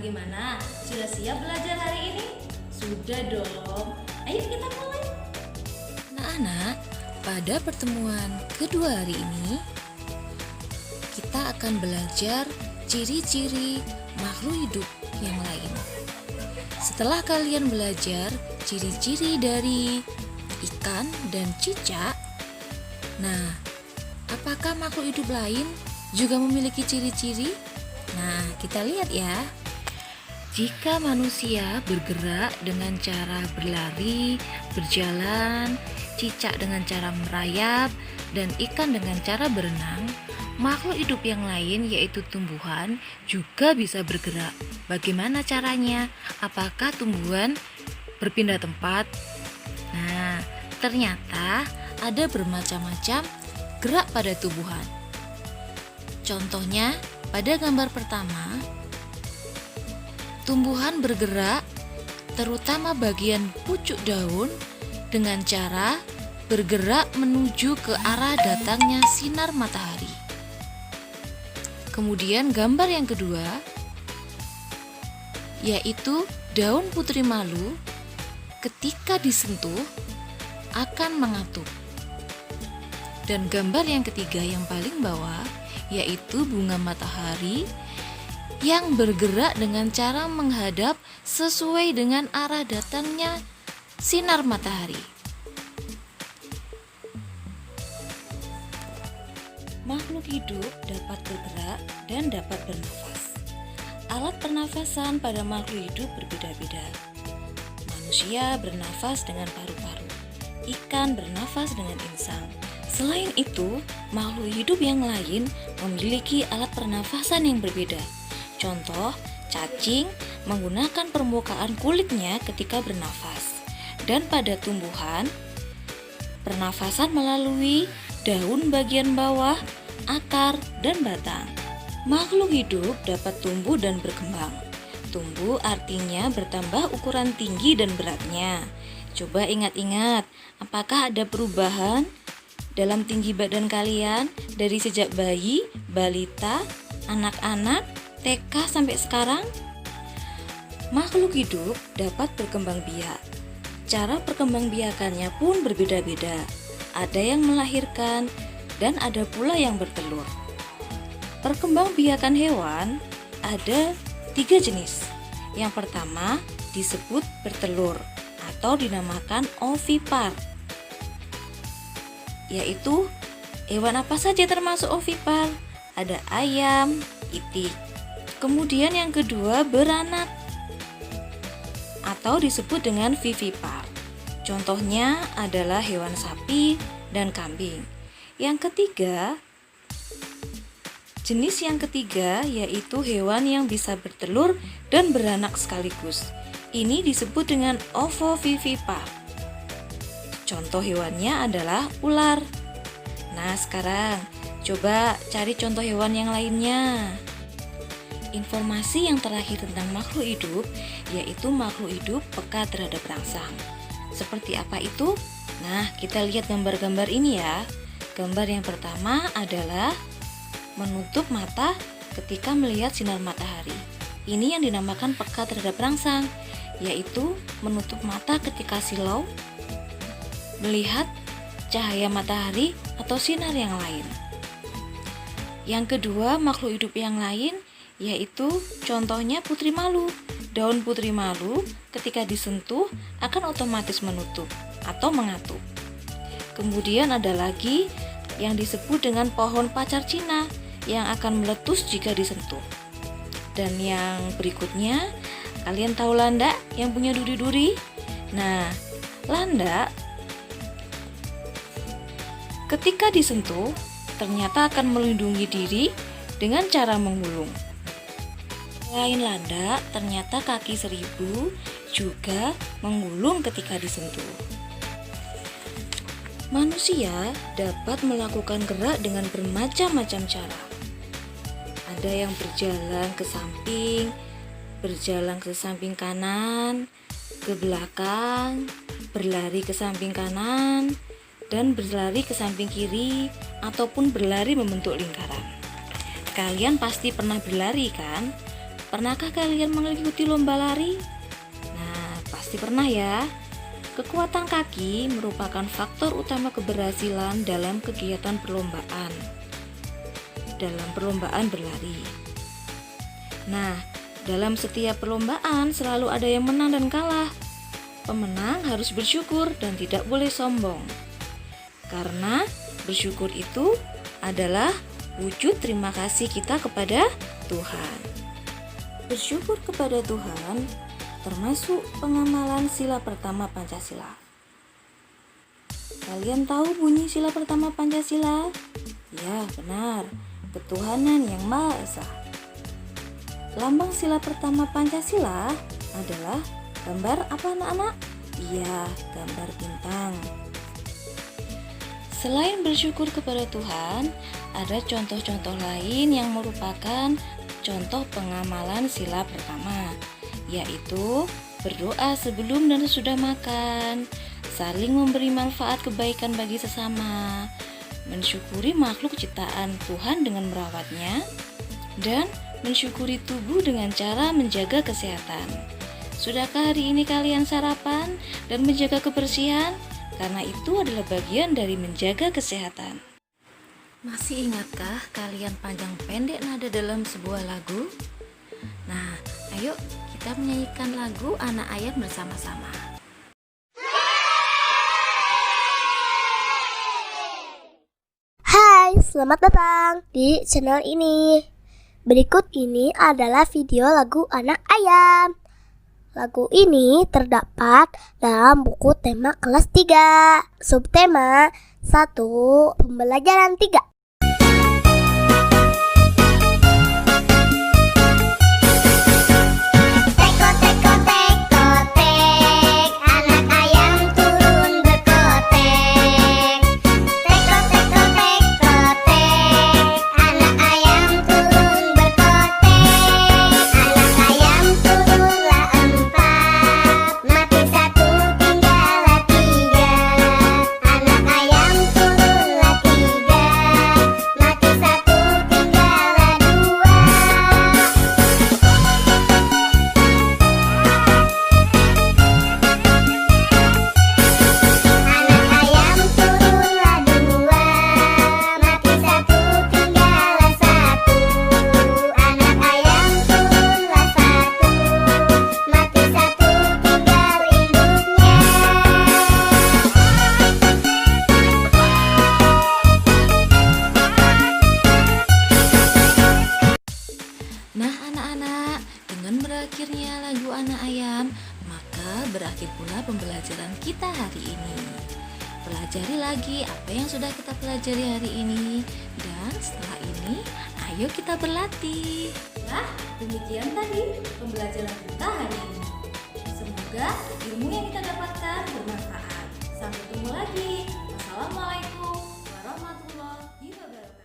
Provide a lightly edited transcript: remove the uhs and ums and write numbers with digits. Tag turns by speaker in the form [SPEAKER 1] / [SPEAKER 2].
[SPEAKER 1] Bagaimana? Sudah siap belajar hari ini? Sudah dong. Ayo kita mulai.
[SPEAKER 2] Anak-anak, pada pertemuan kedua hari ini kita akan belajar ciri-ciri makhluk hidup yang lain. Setelah kalian belajar ciri-ciri dari ikan dan cicak, nah, apakah makhluk hidup lain juga memiliki ciri-ciri? Nah, kita lihat ya. Jika manusia bergerak dengan cara berlari, berjalan, cicak dengan cara merayap, dan ikan dengan cara berenang, makhluk hidup yang lain yaitu tumbuhan juga bisa bergerak. Bagaimana caranya? Apakah tumbuhan berpindah tempat? Nah, ternyata ada bermacam-macam gerak pada tumbuhan. Contohnya, pada gambar pertama, tumbuhan bergerak terutama bagian pucuk daun dengan cara bergerak menuju ke arah datangnya sinar matahari. Kemudian gambar yang kedua yaitu daun putri malu ketika disentuh akan mengatup. Dan gambar yang ketiga yang paling bawah yaitu bunga matahari yang bergerak dengan cara menghadap sesuai dengan arah datangnya sinar matahari. Makhluk hidup dapat bergerak dan dapat bernafas. Alat pernafasan pada makhluk hidup berbeda-beda. Manusia bernafas dengan paru-paru, ikan bernafas dengan insang. Selain itu, makhluk hidup yang lain memiliki alat pernafasan yang berbeda. Contoh, cacing menggunakan permukaan kulitnya ketika bernafas. Dan pada tumbuhan, pernafasan melalui daun bagian bawah, akar, dan batang. Makhluk hidup dapat tumbuh dan berkembang. Tumbuh artinya bertambah ukuran tinggi dan beratnya. Coba ingat-ingat, apakah ada perubahan dalam tinggi badan kalian dari sejak bayi, balita, anak-anak, TK sampai sekarang? Makhluk hidup dapat berkembang biak. Cara perkembangbiakannya pun berbeda-beda. Ada yang melahirkan dan ada pula yang bertelur. Perkembangbiakan hewan ada 3 jenis. Yang pertama disebut bertelur atau dinamakan ovipar. Yaitu hewan apa saja termasuk ovipar? Ada ayam, itik. Kemudian yang kedua beranak atau disebut dengan vivipar. Contohnya adalah hewan sapi dan kambing. Jenis yang ketiga yaitu hewan yang bisa bertelur dan beranak sekaligus. Ini disebut dengan ovovivipar. Contoh hewannya adalah ular. Nah, sekarang coba cari contoh hewan yang lainnya. Informasi yang terakhir tentang makhluk hidup yaitu makhluk hidup peka terhadap rangsang. Seperti apa itu? Nah, kita lihat gambar-gambar ini ya. Gambar yang pertama adalah menutup mata ketika melihat sinar matahari. Ini yang dinamakan peka terhadap rangsang, yaitu menutup mata ketika silau melihat cahaya matahari atau sinar yang lain. Yang kedua, makhluk hidup yang lain yaitu contohnya putri malu. Daun putri malu ketika disentuh akan otomatis menutup atau mengatup. Kemudian ada lagi yang disebut dengan pohon pacar Cina yang akan meletus jika disentuh. Dan yang berikutnya, kalian tahu landak yang punya duri-duri? Nah, landak ketika disentuh ternyata akan melindungi diri dengan cara menggulung. Selain landak, ternyata kaki seribu juga menggulung ketika disentuh. Manusia dapat melakukan gerak dengan bermacam-macam cara. Ada yang berjalan ke samping kanan, ke belakang, berlari ke samping kanan, dan berlari ke samping kiri, ataupun berlari membentuk lingkaran. Kalian pasti pernah berlari kan? Pernahkah kalian mengikuti lomba lari? Nah, pasti pernah ya. Kekuatan kaki merupakan faktor utama keberhasilan dalam kegiatan perlombaan berlari. Nah, dalam setiap perlombaan selalu ada yang menang dan kalah. Pemenang harus bersyukur dan tidak boleh sombong. Karena bersyukur itu adalah wujud terima kasih kita kepada Tuhan. Bersyukur kepada Tuhan termasuk pengamalan sila pertama Pancasila. Kalian tahu bunyi sila pertama Pancasila? Ya, benar. Ketuhanan yang Maha Esa. Lambang sila pertama Pancasila adalah gambar apa anak-anak? Iya, gambar bintang. Selain bersyukur kepada Tuhan, ada contoh-contoh lain yang merupakan contoh pengamalan sila pertama, yaitu berdoa sebelum dan sesudah makan, saling memberi manfaat kebaikan bagi sesama, mensyukuri makhluk ciptaan Tuhan dengan merawatnya, dan mensyukuri tubuh dengan cara menjaga kesehatan. Sudahkah hari ini kalian sarapan dan menjaga kebersihan? Karena itu adalah bagian dari menjaga kesehatan. Masih ingatkah kalian panjang pendek nada dalam sebuah lagu? Nah, ayo kita menyanyikan lagu Anak Ayam bersama-sama.
[SPEAKER 3] Hai, selamat datang di channel ini. Berikut ini adalah video lagu Anak Ayam. Lagu ini terdapat dalam buku tema kelas 3, subtema 1, pembelajaran 3.
[SPEAKER 2] Nah anak-anak, dengan berakhirnya lagu Anak Ayam, maka berakhir pula pembelajaran kita hari ini. Pelajari lagi apa yang sudah kita pelajari hari ini, dan setelah ini ayo kita berlatih.
[SPEAKER 1] Nah, demikian tadi pembelajaran kita hari ini. Semoga ilmu yang kita dapatkan bermanfaat. Sampai ketemu lagi. Wassalamualaikum warahmatullahi wabarakatuh.